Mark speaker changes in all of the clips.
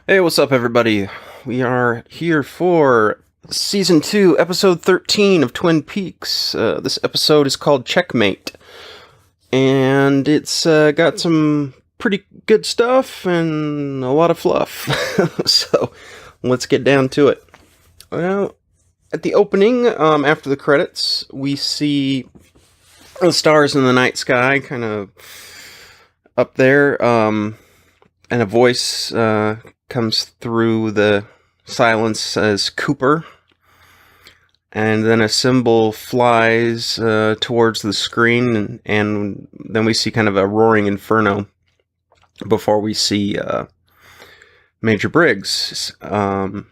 Speaker 1: Hey, what's up, everybody? We are here for Season 2, Episode 13 of Twin Peaks. This episode is called Checkmate, and it's got some pretty good stuff and a lot of fluff. So, let's get down to it. Well, at the opening, after the credits, we see the stars in the night sky kind of up there, and a voice comes through the silence as Cooper, and then a symbol flies towards the screen, and then we see kind of a roaring inferno before we see Major Briggs, and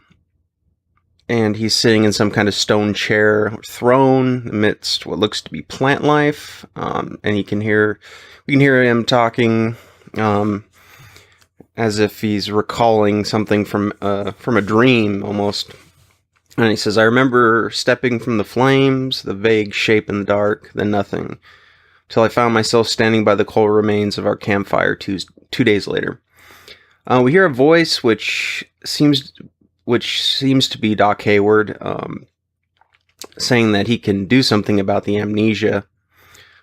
Speaker 1: he's sitting in some kind of stone chair or throne amidst what looks to be plant life, and we can hear him talking as if he's recalling something from a dream, almost. And he says, "I remember stepping from the flames, the vague shape in the dark, then nothing, till I found myself standing by the cold remains of our campfire 2 days later." We hear a voice which seems to be Doc Hayward, saying that he can do something about the amnesia.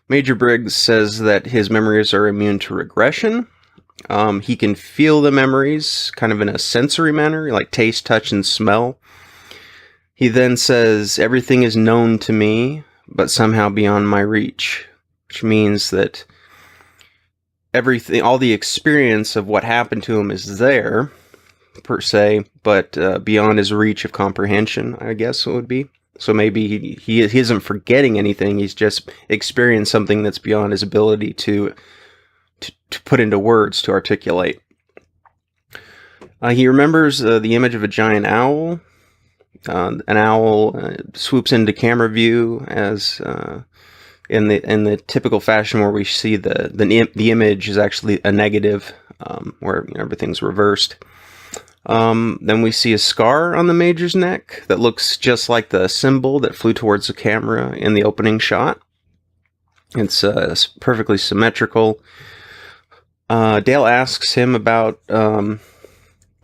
Speaker 1: Major Briggs says that his memories are immune to regression. He can feel the memories kind of in a sensory manner, like taste, touch, and smell. He then says, "Everything is known to me, but somehow beyond my reach," which means that everything, all the experience of what happened to him is there, per se, but beyond his reach of comprehension, I guess it would be. So maybe he isn't forgetting anything, he's just experienced something that's beyond his ability to put into words, to articulate. He remembers the image of a giant owl. An owl swoops into camera view as in the typical fashion where we see the image is actually a negative, where everything's reversed. Then we see a scar on the Major's neck that looks just like the symbol that flew towards the camera in the opening shot. It's perfectly symmetrical. Dale asks him about an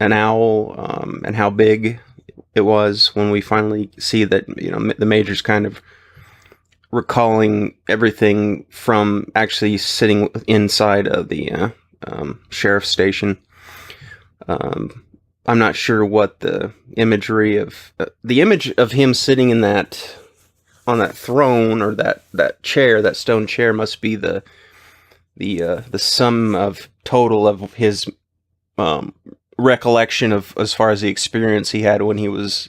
Speaker 1: owl and how big it was, when we finally see that the Major's kind of recalling everything from actually sitting inside of the sheriff's station. I'm not sure what the imagery of the image of him sitting in on that throne, or that chair, that stone chair, must be the sum of total of his recollection of, as far as the experience he had when he was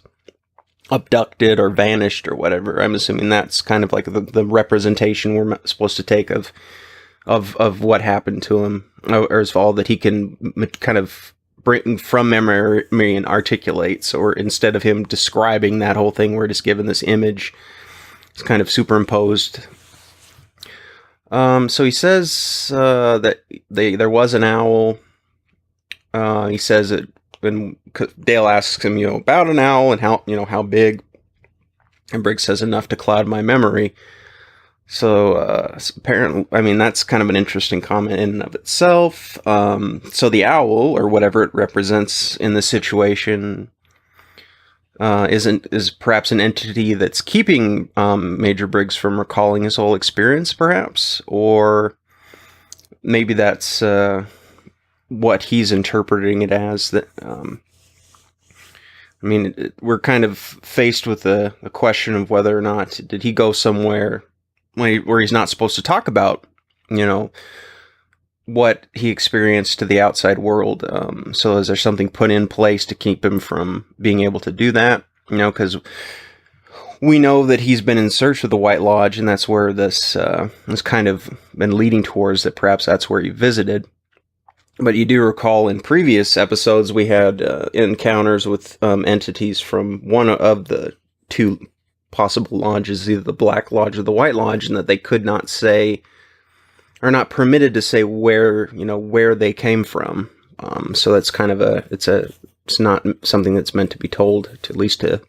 Speaker 1: abducted or vanished or whatever. I'm assuming that's kind of like the representation we're supposed to take of what happened to him, or as all that he can kind of bring from memory and articulate. So instead of him describing that whole thing, we're just given this image. It's kind of superimposed. So he says that there was an owl. He says that when Dale asks him, about an owl and how big, and Briggs says enough to cloud my memory. So apparently, that's kind of an interesting comment in and of itself. So the owl, or whatever it represents in the situation, is perhaps an entity that's keeping Major Briggs from recalling his whole experience, perhaps, or maybe that's what he's interpreting it as. That we're kind of faced with a question of whether or not did he go somewhere where he's not supposed to talk about, what he experienced to the outside world. So is there something put in place to keep him from being able to do that? Because we know that he's been in search of the White Lodge, and that's where this has kind of been leading towards, that perhaps that's where he visited. But you do recall in previous episodes we had encounters with entities from one of the two possible lodges, either the Black Lodge or the White Lodge, and that they could not say, or not permitted to say where they came from. So that's kind of it's not something that's meant to be told, to at least to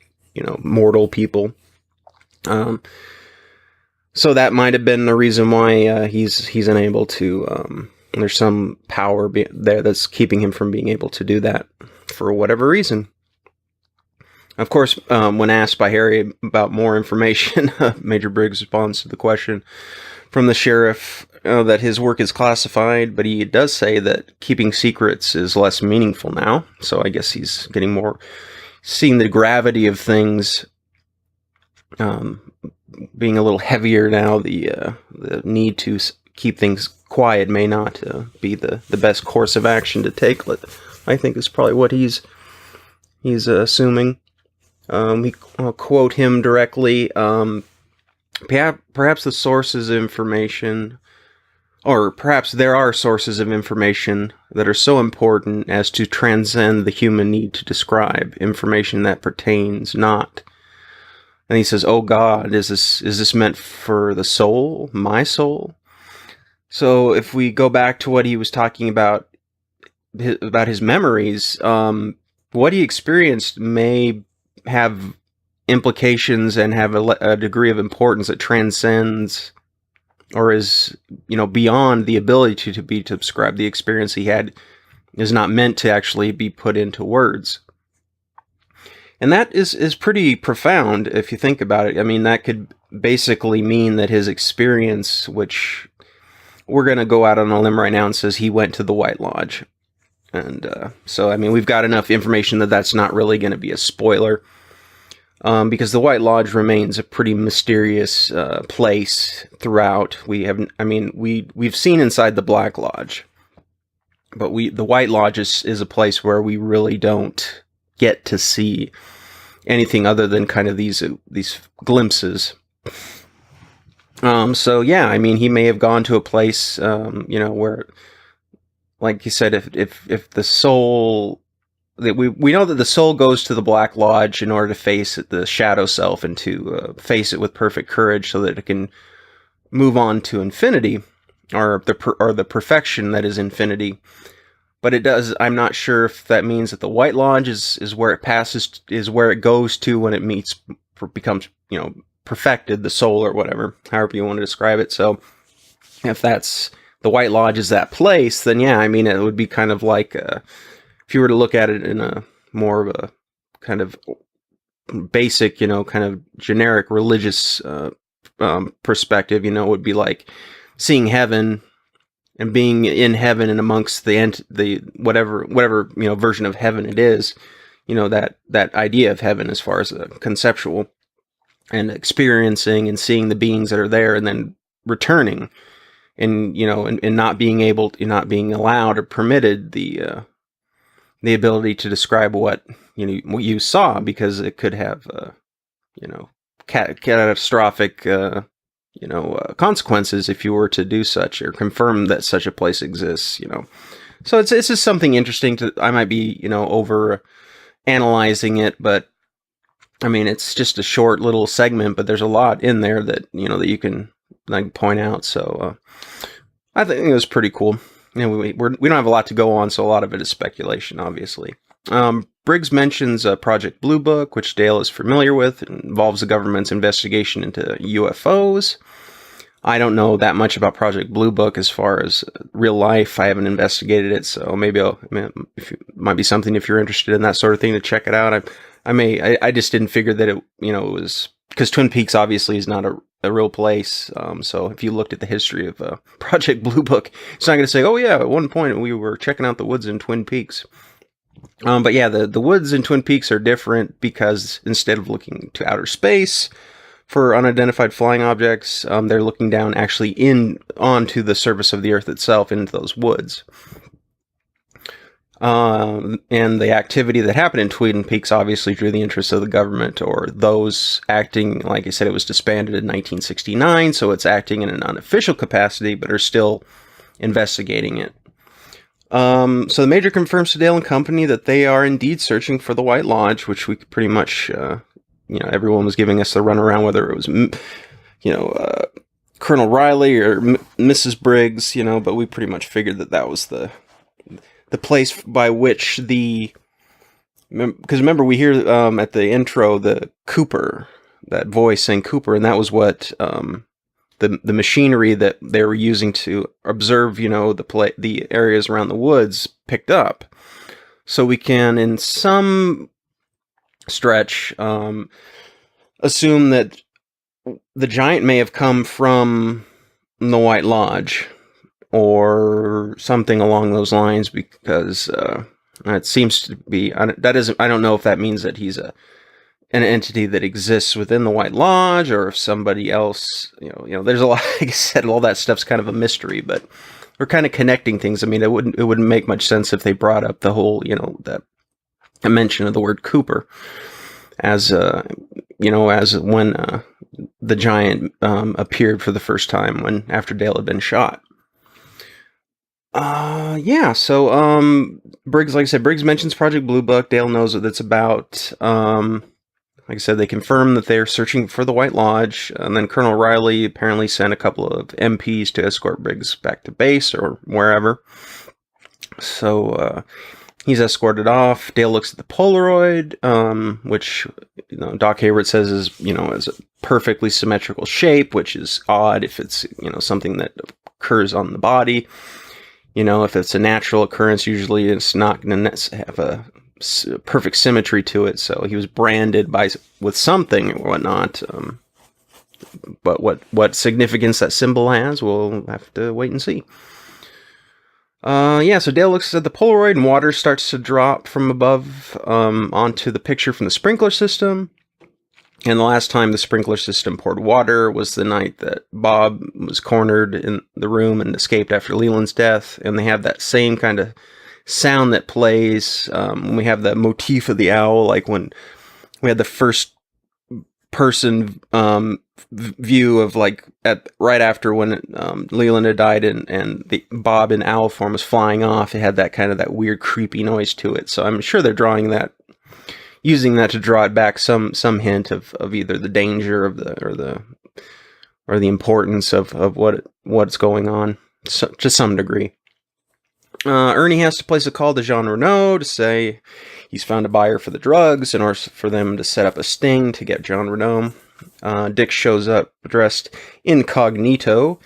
Speaker 1: mortal people. So that might have been the reason why he's unable to There's some power there that's keeping him from being able to do that for whatever reason. Of course, when asked by Harry about more information, Major Briggs responds to the question from the sheriff that his work is classified, but he does say that keeping secrets is less meaningful now. So I guess he's getting more, seeing the gravity of things being a little heavier now. The need to keep things quiet may not be the best course of action to take. I think is probably what he's assuming. I'll quote him directly. Perhaps the sources of information, or perhaps there are sources of information that are so important as to transcend the human need to describe, information that pertains not. And he says, "Oh God, is this meant for the soul, my soul?" So if we go back to what he was talking about his memories, what he experienced may have implications and have a degree of importance that transcends or is, beyond the ability to describe. The experience he had is not meant to actually be put into words. And that is pretty profound if you think about it. I mean, that could basically mean that his experience, which we're going to go out on a limb right now and says he went to the White Lodge. And so, I mean, we've got enough information that that's not really going to be a spoiler, because the White Lodge remains a pretty mysterious place throughout. We've seen inside the Black Lodge, but the White Lodge is a place where we really don't get to see anything other than kind of these glimpses. So yeah, I mean, he may have gone to a place, where, like you said, if the soul, that we know that the soul goes to the Black Lodge in order to face the shadow self and to face it with perfect courage, so that it can move on to infinity, or the perfection that is infinity. But it does. I'm not sure if that means that the White Lodge is where it passes, is where it goes to when it becomes perfected, the soul, or whatever, however you want to describe it. So if that's the White Lodge is that place, then yeah, I mean, it would be kind of like if you were to look at it in a more of a kind of basic, kind of generic religious perspective, it would be like seeing heaven and being in heaven and amongst the whatever version of heaven it is, that idea of heaven as far as conceptual, and experiencing and seeing the beings that are there, and then returning, and and not being allowed or permitted the ability to describe what you saw, because it could have catastrophic consequences if you were to do such, or confirm that such a place exists. So it's just something interesting I might be over analyzing it, but I mean, it's just a short little segment, but there's a lot in there that that you can point out. So I think it was pretty cool. We don't have a lot to go on, so a lot of it is speculation, obviously. Briggs mentions Project Blue Book, which Dale is familiar with. It involves the government's investigation into UFOs. I don't know that much about Project Blue Book as far as real life. I haven't investigated it, so maybe it might be something, if you're interested in that sort of thing, to check it out. I just didn't figure that it was, because Twin Peaks obviously is not a real place. So if you looked at the history of Project Blue Book, it's not going to say, oh yeah, at one point we were checking out the woods in Twin Peaks. But yeah, the woods in Twin Peaks are different, because instead of looking to outer space for unidentified flying objects, they're looking down actually onto the surface of the Earth itself, into those woods. And the activity that happened in Twin Peaks obviously drew the interest of the government, or those acting. Like I said, it was disbanded in 1969, so it's acting in an unofficial capacity, but are still investigating it. So the Major confirms to Dale and company that they are indeed searching for the White Lodge, which we pretty much, everyone was giving us the runaround, whether it was, Colonel Riley or Mrs. Briggs, but we pretty much figured that was the place by which because remember, we hear at the intro the Cooper, that voice saying Cooper, and that was what the machinery that they were using to observe, the areas around the woods picked up. So we can, in some stretch, assume that the giant may have come from the White Lodge or something along those lines, because it seems to be, I don't know if that means that he's an entity that exists within the White Lodge, or if somebody else, there's a lot, like I said, all that stuff's kind of a mystery, but we're kind of connecting things. I mean, it wouldn't make much sense if they brought up the whole, that a mention of the word Cooper as when the giant appeared for the first time after Dale had been shot. So Briggs, like I said, Briggs mentions Project Blue Book. Dale knows what it's about. Like I said, they confirm that they're searching for the White Lodge, and then Colonel Riley apparently sent a couple of MPs to escort Briggs back to base or wherever. So he's escorted off. Dale looks at the Polaroid, which Doc Hayward says is a perfectly symmetrical shape, which is odd if it's something that occurs on the body. If it's a natural occurrence, usually it's not going to have a perfect symmetry to it. So he was branded with something or whatnot. But what significance that symbol has, we'll have to wait and see. So Dale looks at the Polaroid, and water starts to drop from above onto the picture from the sprinkler system. And the last time the sprinkler system poured water was the night that Bob was cornered in the room and escaped after Leland's death. And they have that same kind of sound that plays when we have that motif of the owl, like when we had the first person view of right after when Leland had died and the Bob in owl form was flying off. It had that kind of that weird creepy noise to it. So I'm sure they're using that to draw it back some hint of either the danger of or the importance of what's going on, to some degree. Ernie has to place a call to Jean Renault to say he's found a buyer for the drugs in order for them to set up a sting to get Jean Renault. Dick shows up dressed incognito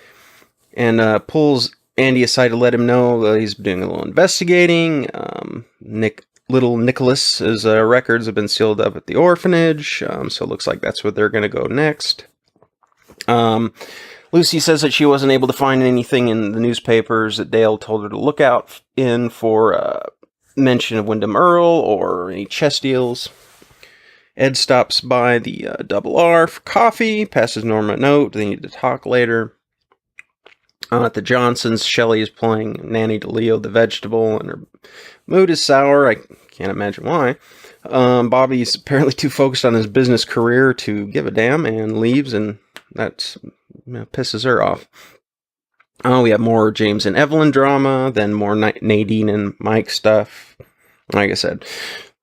Speaker 1: and pulls Andy aside to let him know he's doing a little investigating. Little Nicholas's records have been sealed up at the orphanage, so it looks like that's where they're going to go next. Lucy says that she wasn't able to find anything in the newspapers that Dale told her to look out in for mention of Wyndham Earl or any chess deals. Ed stops by the Double R for coffee, passes Norma a note, they need to talk later. At the Johnsons, Shelley is playing Nanny DeLeo the vegetable, and her mood is sour. I can't imagine why. Bobby's apparently too focused on his business career to give a damn and leaves, and that pisses her off. We have more James and Evelyn drama, then more Nadine and Mike stuff. Like I said,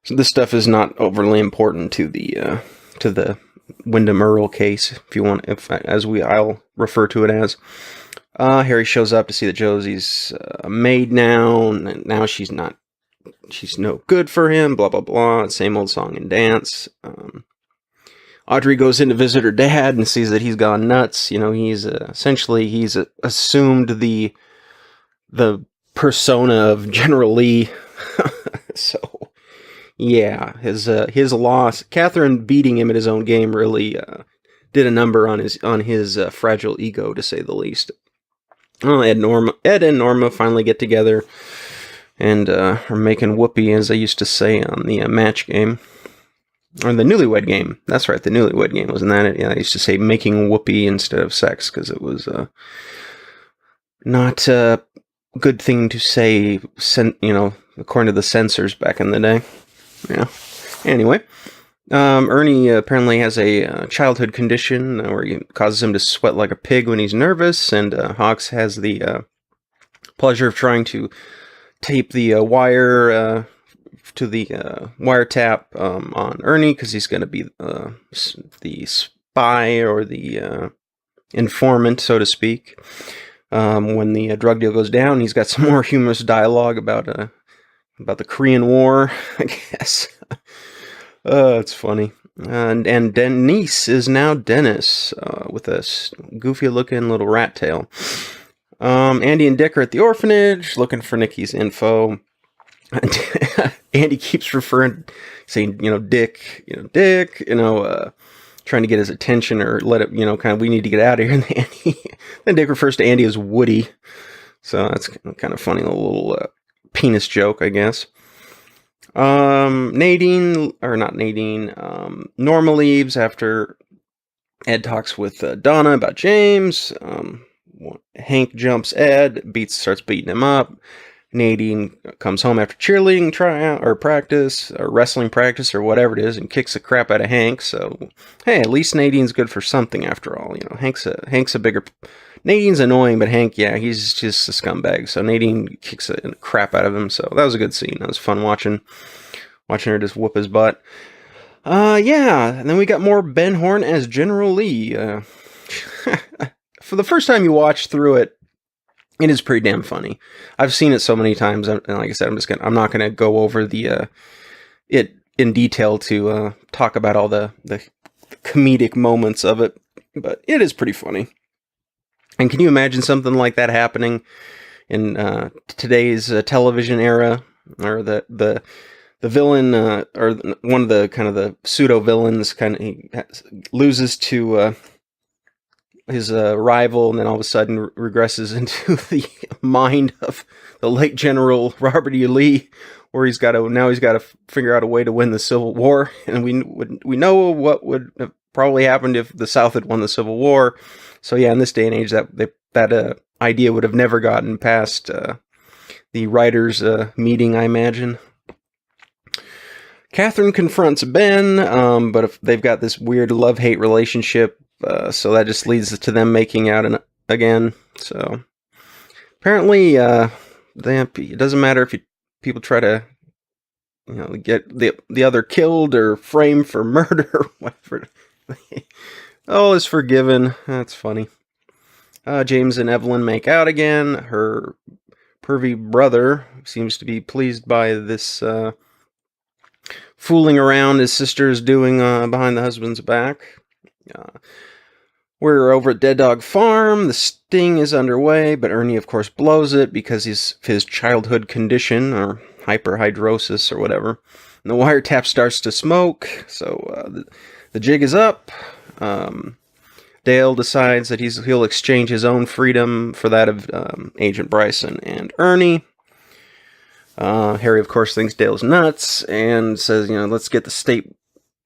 Speaker 1: this stuff is not overly important to the Wyndham Earl case, I'll refer to it as. Harry shows up to see that Josie's a maid now, and now she's no good for him, blah, blah, blah, same old song and dance. Audrey goes in to visit her dad and sees that he's gone nuts. He's assumed the persona of General Lee. So, yeah, his loss, Catherine beating him at his own game really did a number on his fragile ego, to say the least. Ed and Norma finally get together and are making whoopee, as I used to say on the match game. Or the Newlywed Game. That's right, the Newlywed Game, wasn't that it? Yeah, I used to say making whoopee instead of sex, because it was not a good thing to say, according to the censors back in the day. Yeah. Anyway, Ernie apparently has a childhood condition where it causes him to sweat like a pig when he's nervous, and Hawks has the pleasure of trying to tape the wire to the wiretap on Ernie, because he's going to be the spy or the informant, so to speak. When the drug deal goes down, he's got some more humorous dialogue about the Korean War, I guess. It's funny. And Denise is now Dennis, with a goofy-looking little rat tail. Andy and Dick are at the orphanage, looking for Nikki's info. Andy keeps saying, Dick, trying to get his attention or let it, we need to get out of here. And then Dick refers to Andy as Woody. So that's kind of funny, a little penis joke, I guess. Norma leaves after Ed talks with Donna about James. Hank jumps Ed, starts beating him up. Nadine comes home after cheerleading tryout or practice or wrestling practice or whatever it is and kicks the crap out of Hank. So, hey, at least Nadine's good for something after all. Hank's a bigger... Nadine's annoying, but Hank, yeah, he's just a scumbag. So Nadine kicks the crap out of him. So that was a good scene. That was fun watching her just whoop his butt. Yeah, and then we got more Ben Horne as General Lee. For the first time you watch through it, it is pretty damn funny. I've seen it so many times, and like I said, I'm not gonna go over it in detail to talk about all the comedic moments of it, but it is pretty funny. And can you imagine something like that happening in today's television era, or the villain or one of the kind of the pseudo villains he loses to his rival, and then all of a sudden regresses into the mind of the late General Robert E. Lee, where he's got to figure out a way to win the Civil War, and we know what would have probably happened if the South had won the Civil War. So yeah, in this day and age, that idea would have never gotten past the writers' meeting, I imagine. Catherine confronts Ben, but if they've got this weird love-hate relationship, so that just leads to them making out again. So apparently, it doesn't matter if people try to, get the other killed or framed for murder or whatever. All is forgiven. That's funny. James and Evelyn make out again. Her pervy brother seems to be pleased by this fooling around his sister is doing behind the husband's back. We're over at Dead Dog Farm. The sting is underway, but Ernie, of course, blows it because his childhood condition, or hyperhidrosis or whatever. And the wiretap starts to smoke, so the jig is up. Dale decides that he'll exchange his own freedom for that of Agent Bryson and Ernie. Harry, of course, thinks Dale's nuts and says, let's get the state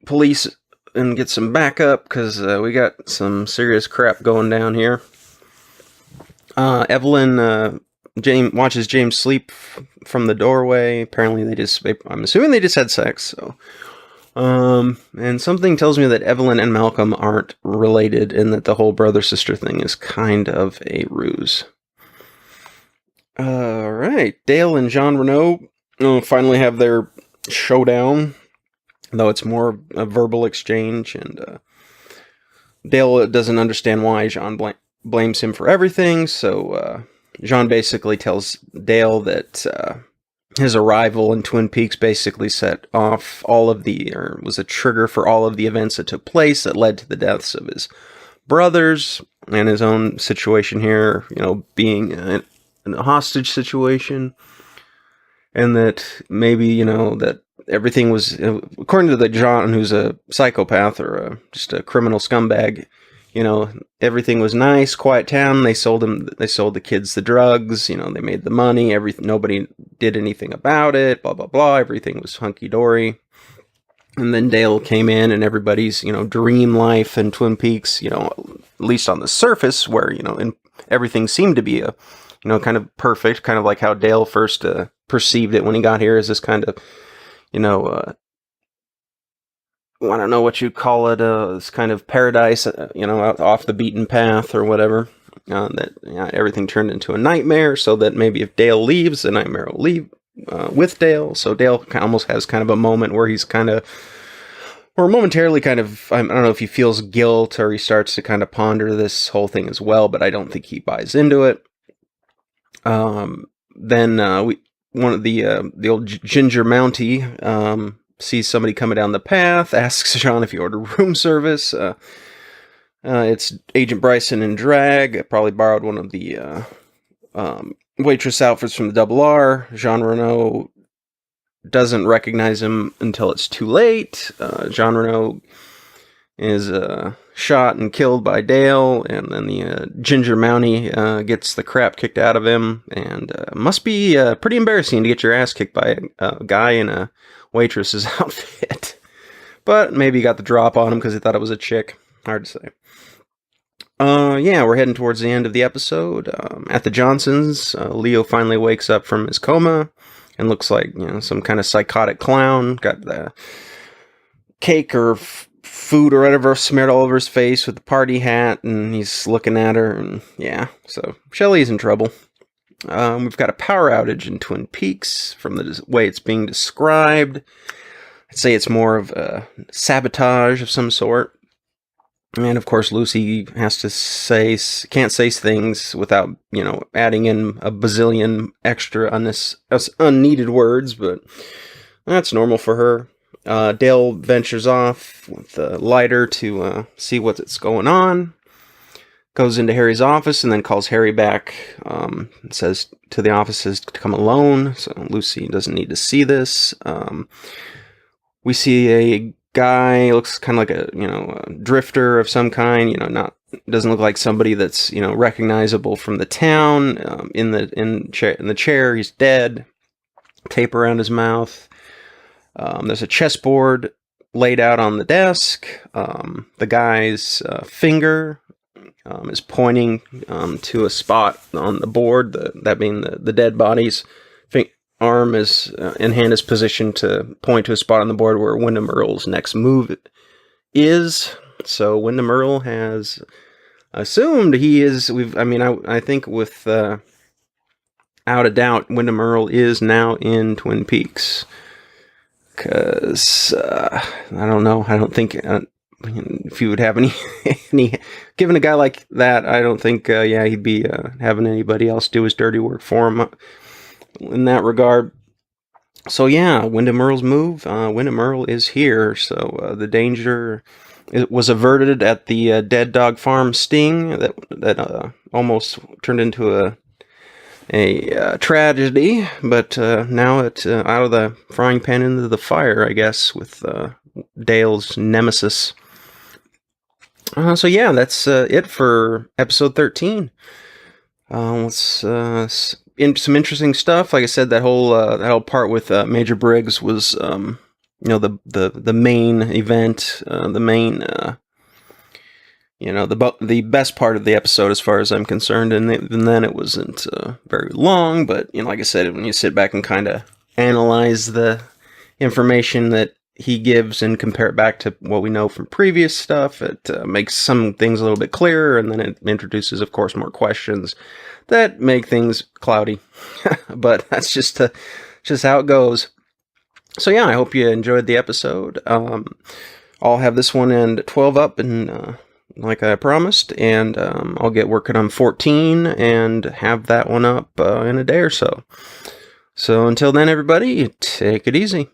Speaker 1: police and get some backup because we got some serious crap going down here. Evelyn watches James sleep from the doorway. Apparently, I'm assuming they just had sex. So, and something tells me that Evelyn and Malcolm aren't related, and that the whole brother-sister thing is kind of a ruse. All right, Dale and Jean Renault finally have their showdown, though it's more a verbal exchange, and Dale doesn't understand why Jean blames him for everything, so Jean basically tells Dale that his arrival in Twin Peaks basically set off was a trigger for all of the events that took place that led to the deaths of his brothers and his own situation here, being in a hostage situation, and that maybe, that everything was, according to the John, who's a psychopath or just a criminal scumbag, everything was nice, quiet town. They sold the kids the drugs, they made the money, nobody did anything about it, blah, blah, blah. Everything was hunky-dory. And then Dale came in and everybody's, dream life in Twin Peaks, at least on the surface where, and everything seemed to be kind of perfect, kind of like how Dale first perceived it when he got here, as this kind of, I don't know what you call it, this kind of paradise, out off the beaten path or whatever. Everything turned into a nightmare, so that maybe if Dale leaves, the nightmare will leave with Dale. So Dale almost has kind of a moment where he's momentarily I don't know if he feels guilt or he starts to kind of ponder this whole thing as well, but I don't think he buys into it. Then one of the old Ginger Mountie sees somebody coming down the path, asks Sean if he ordered room service. It's Agent Bryson in drag. I probably borrowed one of the waitress outfits from the Double R. Jean Reno doesn't recognize him until it's too late. Jean Reno is shot and killed by Dale, and then the Ginger Mountie gets the crap kicked out of him, and must be pretty embarrassing to get your ass kicked by a guy in a waitress's outfit. But maybe he got the drop on him because he thought it was a chick. Hard to say. Yeah, we're heading towards the end of the episode. At the Johnsons, Leo finally wakes up from his coma and looks like, some kind of psychotic clown. Got the cake or food or whatever smeared all over his face with the party hat, and he's looking at her, and yeah, so Shelley's in trouble. We've got a power outage in Twin Peaks from the way it's being described. I'd say it's more of a sabotage of some sort. And of course, Lucy has to can't say things without, adding in a bazillion extra unneeded words, but that's normal for her. Dale ventures off with a lighter to see what's going on. Goes into Harry's office and then calls Harry back. Says to the offices to come alone, so Lucy doesn't need to see this. We see a guy, looks kind of like a drifter of some kind. Doesn't look like somebody that's recognizable from the town. In the chair, he's dead. Tape around his mouth. There's a chessboard laid out on the desk. The guy's finger is pointing to a spot on the board, that being the dead body's arm is and hand is positioned to point to a spot on the board where Wyndham Earl's next move is. So Wyndham Earl has assumed he is. I think without a doubt, Wyndham Earl is now in Twin Peaks. Because I don't know. I don't think if you would have any given a guy like that, I don't think he'd be having anybody else do his dirty work for him in that regard. So yeah, Wyndham Earl's move. Wyndham Earl is here, so the danger was averted at the Dead Dog Farm sting that almost turned into a tragedy, but now it's out of the frying pan into the fire, I guess, with Dale's nemesis. So yeah, that's it for episode 13. Let's some interesting stuff. Like I said, that whole part with Major Briggs was the main event, the main the best part of the episode as far as I'm concerned, and even then it wasn't very long, but like I said, when you sit back and kind of analyze the information that he gives and compare it back to what we know from previous stuff, it makes some things a little bit clearer, and then it introduces, of course, more questions that make things cloudy. But that's just how it goes. So yeah, I hope you enjoyed the episode. I'll have this one end 12 up, and like I promised, and I'll get working on 14 and have that one up in a day or so. So until then, everybody, take it easy.